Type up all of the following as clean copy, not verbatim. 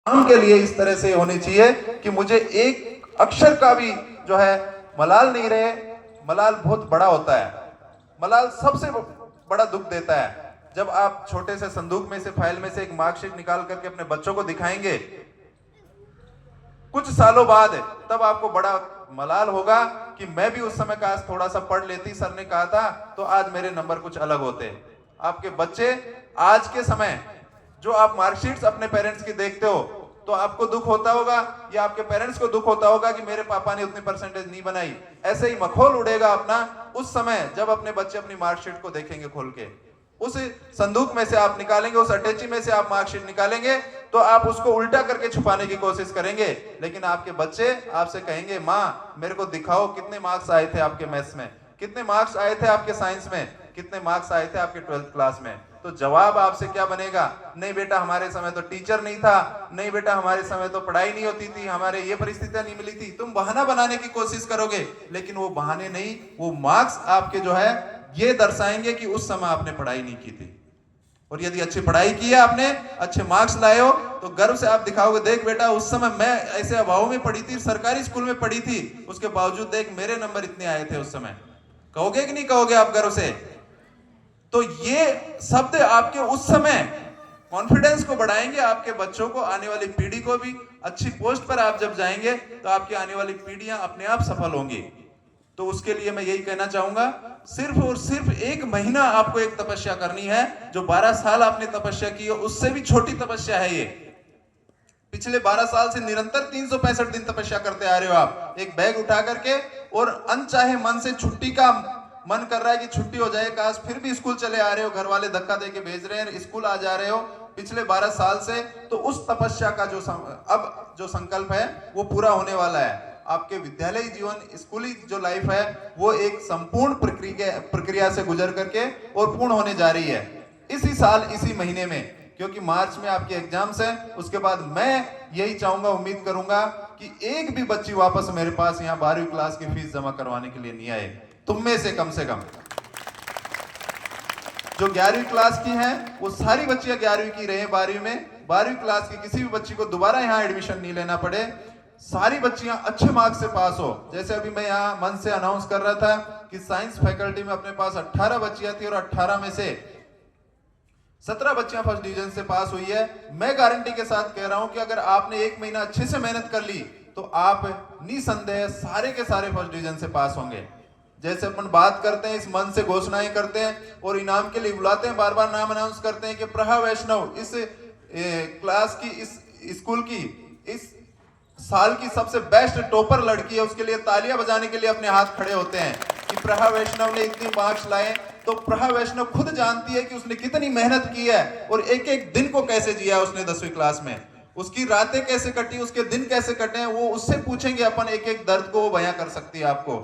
काम के लिए इस तरह से होनी चाहिए कि मुझे एक अक्षर का भी जो है मलाल नहीं रहे। मलाल बहुत बड़ा होता है, मलाल सबसे बड़ा दुख देता है। जब आप छोटे से संदूक में से, फाइल में से एक मार्कशीट निकाल करके अपने बच्चों को दिखाएंगे कुछ सालों बाद, तब आपको बड़ा मलाल होगा कि मैं भी उस समय काश थोड़ा सा पढ़ लेती, सर ने कहा था, तो आज मेरे नंबर कुछ अलग होते। आपके बच्चे आज के समय जो आप मार्कशीट्स अपने पेरेंट्स की देखते हो तो आपको दुख होता होगा, या आपके पेरेंट्स को दुख होता होगा कि मेरे पापा ने उतनी परसेंटेज नहीं बनाई। ऐसे ही मखौल उड़ेगा अपना उस समय जब अपने बच्चे अपनी मार्कशीट को देखेंगे खोल के। उस संदूक में से आप निकालेंगे, उस अटैची में से आप मार्कशीट निकालेंगे तो आप उसको उल्टा करके छुपाने की कोशिश करेंगे, लेकिन आपके बच्चे आपसे कहेंगे, माँ मेरे को दिखाओ कितने मार्क्स आए थे आपके मैथ्स में, कितने मार्क्स आए थे आपके साइंस में, कितने मार्क्स आए थे आपके 12th क्लास में। तो जवाब आपसे क्या बनेगा? नहीं बेटा हमारे समय तो टीचर नहीं था, नहीं बेटा हमारे समय तो पढ़ाई नहीं होती थी, हमारे ये परिस्थितियां नहीं मिली थी। तुम बहाना बनाने की कोशिश करोगे, लेकिन वो बहाने नहीं, वो मार्क्स आपके जो है ये दर्शाएंगे कि उस समय आपने पढ़ाई नहीं की थी। और यदि अच्छी पढ़ाई की है आपने, अच्छे मार्क्स लाए हो, तो गर्व से आप दिखाओगे, देख बेटा उस समय मैं ऐसे अभाव में पढ़ी थी, सरकारी स्कूल में पढ़ी थी, उसके बावजूद देख मेरे नंबर इतने आए थे उस समय। कहोगे कि नहीं कहोगे आप गर्व से? तो ये शब्द आपके उस समय कॉन्फिडेंस को बढ़ाएंगे, आपके बच्चों को, आने वाली पीढ़ी को भी। अच्छी पोस्ट पर आप जब जाएंगे तो आपकी आने वाली पीढ़ियां अपने आप सफल होंगी। तो उसके लिए मैं यही कहना चाहूंगा, सिर्फ और सिर्फ 1 महीना आपको एक तपस्या करनी है। जो 12 साल आपने तपस्या की है उससे भी छोटी तपस्या है ये। पिछले 12 साल से निरंतर 365 दिन तपस्या करते आ रहे हो आप, एक बैग उठा करके, और अनचाहे मन से छुट्टी का मन कर रहा है कि छुट्टी हो जाए काश, फिर भी स्कूल चले आ रहे हो, घर वाले धक्का देके भेज रहे हैं, स्कूल आ जा रहे हो पिछले 12 साल से। तो उस तपस्या का अब जो संकल्प है वो पूरा होने वाला है। आपके विद्यालय जीवन, स्कूली जो लाइफ है वो एक संपूर्ण प्रक्रिया से गुजर करके और पूर्ण होने जा रही है इसी साल, इसी महीने में, क्योंकि मार्च में आपके एग्जाम्स हैं। उसके बाद मैं यही चाहूंगा, उम्मीद करूंगा कि एक भी बच्ची वापस मेरे पास यहाँ 12वीं क्लास की फीस जमा करवाने के लिए नहीं आए। तुम में से कम जो 11वीं क्लास की हैं वो सारी बच्चियां 11वीं की रहे, 12वीं में 12वीं क्लास की किसी भी बच्ची को दोबारा यहाँ एडमिशन नहीं लेना पड़े, सारी बच्चियां अच्छे मार्क्स से पास हो। जैसे अभी मैं यहाँ मन से अनाउंस कर रहा था कि साइंस फैकल्टी में अपने पास 18 बच्चियां थी और 18 में से 17 बच्चियां फर्स्ट डिवीजन से पास हुई है। मैं गारंटी के साथ कह रहा हूं कि अगर आपने 1 महीना अच्छे से मेहनत कर ली तो आप निसंदेह सारे के सारे फर्स्ट डिवीजन से पास होंगे। जैसे अपन बात करते हैं, इस मन से घोषणाएं करते हैं और इनाम के लिए बुलाते हैं, बार बार नाम अनाउंस करते हैं कि प्रहा वैष्णव इस क्लास की, इस स्कूल की इस साल की सबसे बेस्ट टॉपर लड़की है, उसके लिए तालियां बजाने के लिए अपने हाथ खड़े होते हैं कि प्रहा वैष्णव ने इतनी मार्क्स लाए। तो प्रहा वैष्णव खुद जानती है कि उसने कितनी मेहनत की है और एक एक दिन को कैसे जिया उसने 10वीं क्लास में, उसकी रातें कैसे कटी, उसके दिन कैसे कटे हैं, वो उससे पूछेंगे अपन, एक एक दर्द को वो बयां कर सकती है आपको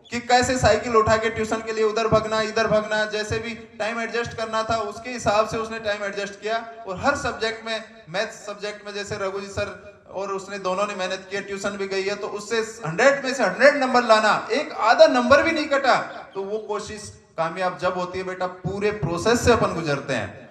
कि कैसे साइकिल उठा के ट्यूशन के लिए उधर भागना, इधर भागना, जैसे भी टाइम एडजस्ट करना था उसके हिसाब से उसने टाइम एडजस्ट किया। और हर सब्जेक्ट में, मैथ्स सब्जेक्ट में जैसे रघु जी सर और उसने दोनों ने मेहनत की, ट्यूशन भी गई है, तो उससे 100 में से 100 नंबर लाना, एक आधा नंबर भी नहीं कटा। तो वो कोशिश कामयाब जब होती है बेटा, पूरे प्रोसेस से अपन गुजरते हैं।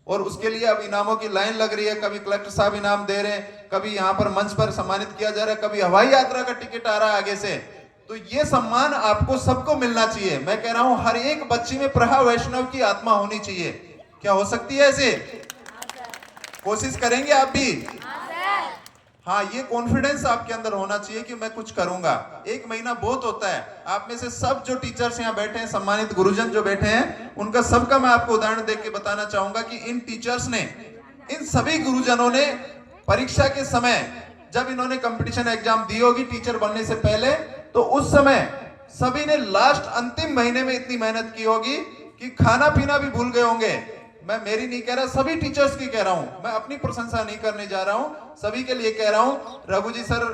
और उसके लिए अब इनामों की लाइन लग रही है, कभी कलेक्टर साहब इनाम दे रहे हैं, कभी यहाँ पर मंच पर सम्मानित किया जा रहा है, कभी हवाई यात्रा का टिकट आ रहा है आगे से। तो ये सम्मान आपको सबको मिलना चाहिए। मैं कह रहा हूं हर एक बच्ची में प्रहा वैष्णव की आत्मा होनी चाहिए। क्या हो सकती है ऐसे? कोशिश करेंगे आप भी? हाँ, ये कॉन्फिडेंस आपके अंदर होना चाहिए कि मैं कुछ करूंगा। 1 महीना बहुत होता है। आप में से सब जो टीचर्स यहाँ बैठे हैं, सम्मानित गुरुजन जो बैठे हैं, उनका सबका मैं आपको उदाहरण देके बताना चाहूंगा कि इन टीचर्स ने, इन सभी गुरुजनों ने परीक्षा के समय जब इन्होंने कंपटीशन एग्जाम दी होगी टीचर बनने से पहले, तो उस समय सभी ने लास्ट अंतिम महीने में इतनी मेहनत की होगी कि खाना पीना भी भूल गए होंगे। मैं मेरी नहीं कह रहा, सभी टीचर्स की कह रहा हूं, मैं अपनी प्रशंसा नहीं करने जा रहा हूं, सभी के लिए कह रहा हूं। रघु जी सर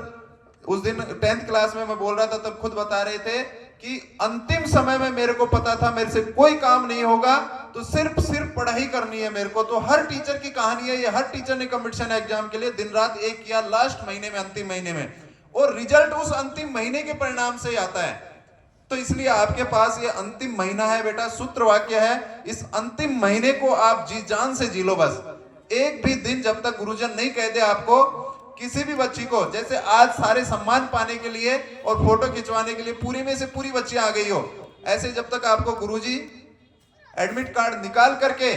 उस दिन 10th क्लास में मैं बोल रहा था तब खुद बता रहे थे कि अंतिम समय में मेरे को पता था मेरे से कोई काम नहीं होगा, तो सिर्फ पढ़ाई करनी है मेरे को। तो हर टीचर की कहानी है ये, हर टीचर ने कंपटीशन एग्जाम के लिए दिन रात एक किया लास्ट महीने में, अंतिम महीने में, और रिजल्ट उस अंतिम महीने के परिणाम से ही आता है। तो इसलिए आपके पास ये अंतिम महीना है बेटा, सूत्र वाक्य है, इस अंतिम महीने को आप जी जान से जी लो बस। एक भी दिन जब तक गुरुजन नहीं कह दे आपको, किसी भी बच्ची को, जैसे आज सारे सम्मान पाने के लिए और फोटो खिंचवाने के लिए पूरी में से पूरी बच्चियां आ गई हो, ऐसे जब तक आपको गुरुजी एडमिट कार्ड निकाल करके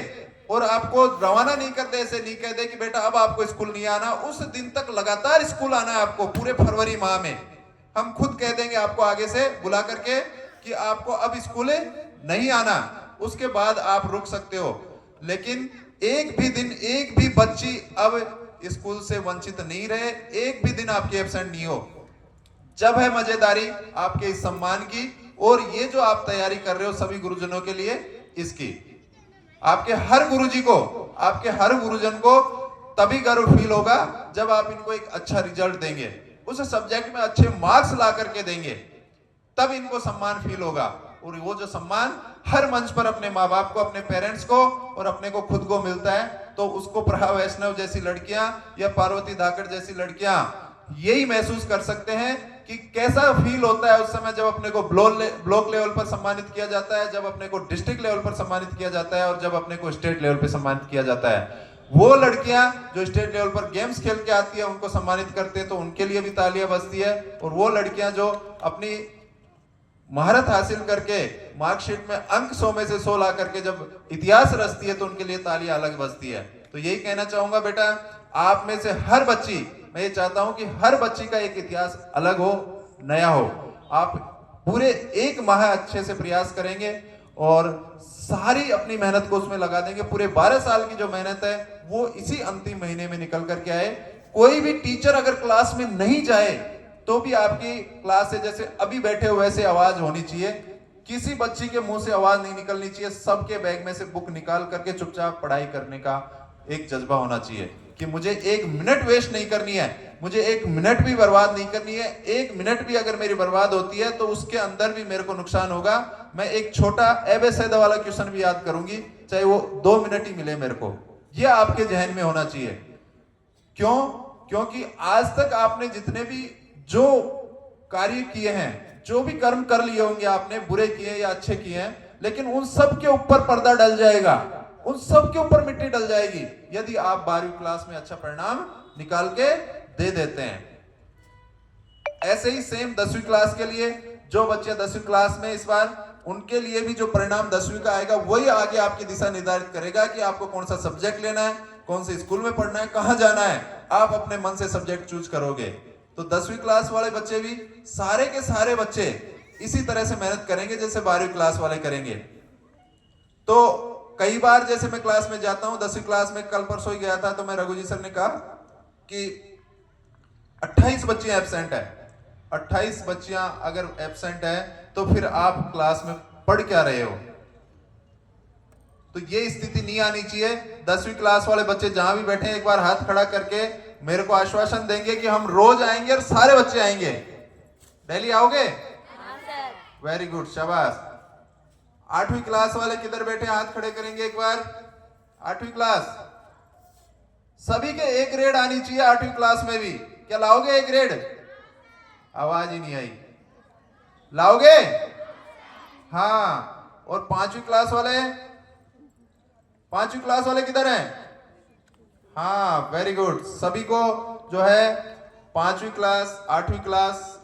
और आपको रवाना नहीं कर दे, ऐसे नहीं कह दे कि बेटा अब आपको स्कूल नहीं आना, उस दिन तक लगातार स्कूल आना है आपको। पूरे फरवरी माह में हम खुद कह देंगे आपको आगे से बुला करके कि आपको अब स्कूल नहीं आना, उसके बाद आप रुक सकते हो। लेकिन एक भी दिन एक भी बच्ची अब स्कूल से वंचित नहीं रहे, एक भी दिन आपकी एब्सेंट नहीं हो। जब है मजेदारी आपके इस सम्मान की, और ये जो आप तैयारी कर रहे हो सभी गुरुजनों के लिए, इसकी आपके हर गुरुजी को, आपके हर गुरुजन को तभी गर्व फील होगा जब आप इनको एक अच्छा रिजल्ट देंगे, उस सब्जेक्ट में अच्छे मार्क्स ला करके देंगे, तब इनको सम्मान फील होगा। और वो जो सम्मान हर मंच पर अपने माँ बाप को, अपने पेरेंट्स को और अपने को खुद को मिलता है, तो उसको प्रभा वैष्णव जैसी लड़कियां या पार्वती धाकड़ जैसी लड़कियां यही महसूस कर सकते हैं कि कैसा फील होता है उस समय जब अपने को ब्लॉक लेवल पर सम्मानित किया जाता है, जब अपने को डिस्ट्रिक्ट लेवल पर सम्मानित किया जाता है, और जब अपने को स्टेट लेवल पर सम्मानित किया जाता है। वो लड़कियां जो स्टेट लेवल पर गेम्स खेल के आती है, उनको सम्मानित करते हैं, तो उनके लिए भी तालियां बजती है। और वो लड़कियां जो अपनी महारत हासिल करके मार्कशीट में अंक 100 में से 100 ला करके जब इतिहास रचती है, तो उनके लिए तालियां अलग बजती है। तो यही कहना चाहूंगा बेटा, आप में से हर बच्ची, मैं ये चाहता हूं कि हर बच्ची का एक इतिहास अलग हो, नया हो। आप पूरे एक माह अच्छे से प्रयास करेंगे और सारी अपनी मेहनत को उसमें लगा देंगे। पूरे 12 साल की जो मेहनत है वो इसी अंतिम महीने में निकल करके आए। कोई भी टीचर अगर क्लास में नहीं जाए तो भी आपकी क्लास से जैसे अभी बैठे हो वैसे आवाज होनी चाहिए। किसी बच्ची के मुंह से आवाज नहीं निकलनी चाहिए। सबके बैग में से बुक निकाल करके चुपचाप पढ़ाई करने का एक जज्बा होना चाहिए कि मुझे 1 मिनट वेस्ट नहीं करनी है, मुझे 1 मिनट भी बर्बाद नहीं करनी है। 1 मिनट भी अगर मेरी बर्बाद होती है तो उसके अंदर भी मेरे को नुकसान होगा। मैं एक छोटा एबेसेदा वाला क्वेश्चन भी याद करूंगी, चाहे वो 2 मिनट ही मिले मेरे को। ये आपके जहन में होना चाहिए। क्यों? क्योंकि आज तक आपने जितने भी जो कार्य किए हैं, जो भी कर्म कर लिए होंगे आपने, बुरे किए या अच्छे किए हैं, लेकिन उन सब के ऊपर पर्दा डल जाएगा, उन सब के ऊपर मिट्टी डल जाएगी यदि आप 12वीं क्लास में अच्छा परिणाम निकाल के दे देते हैं। ऐसे ही सेम 10वीं क्लास के लिए, जो बच्चे 10वीं क्लास में इस बार, उनके लिए भी जो परिणाम 10वीं का आएगा वही आगे आपकी दिशा निर्धारित करेगा कि आपको कौन सा सब्जेक्ट लेना है, कौन से स्कूल में पढ़ना है, कहां जाना है। आप अपने मन से सब्जेक्ट चूज करोगे। तो 10वीं क्लास वाले बच्चे भी, सारे के सारे बच्चे इसी तरह से मेहनत करेंगे जैसे 12वीं क्लास वाले करेंगे। तो कई बार जैसे मैं क्लास में जाता हूं, 10वीं क्लास में कल परसों ही गया था, तो मैं रघु जी सर ने कहा कि 28 बच्चियां एब्सेंट है। 28 बच्चियां अगर एब्सेंट है तो फिर आप क्लास में पढ़ क्या रहे हो? तो ये स्थिति नहीं आनी चाहिए। 10वीं क्लास वाले बच्चे जहां भी बैठे हैं, एक बार हाथ खड़ा करके मेरे को आश्वासन देंगे कि हम रोज आएंगे और सारे बच्चे आएंगे। डेली आओगे? वेरी गुड, शाबाश। 8वीं क्लास वाले किधर बैठे, हाथ खड़े करेंगे एक बार। 8वीं क्लास, सभी के A ग्रेड आनी चाहिए 8वीं क्लास में भी। क्या लाओगे A ग्रेड? आवाज ही नहीं आई। लाओगे? हाँ। और 5वीं क्लास वाले, 5वीं क्लास वाले किधर हैं? हाँ, वेरी गुड। सभी को जो है 5वीं क्लास, 8वीं क्लास,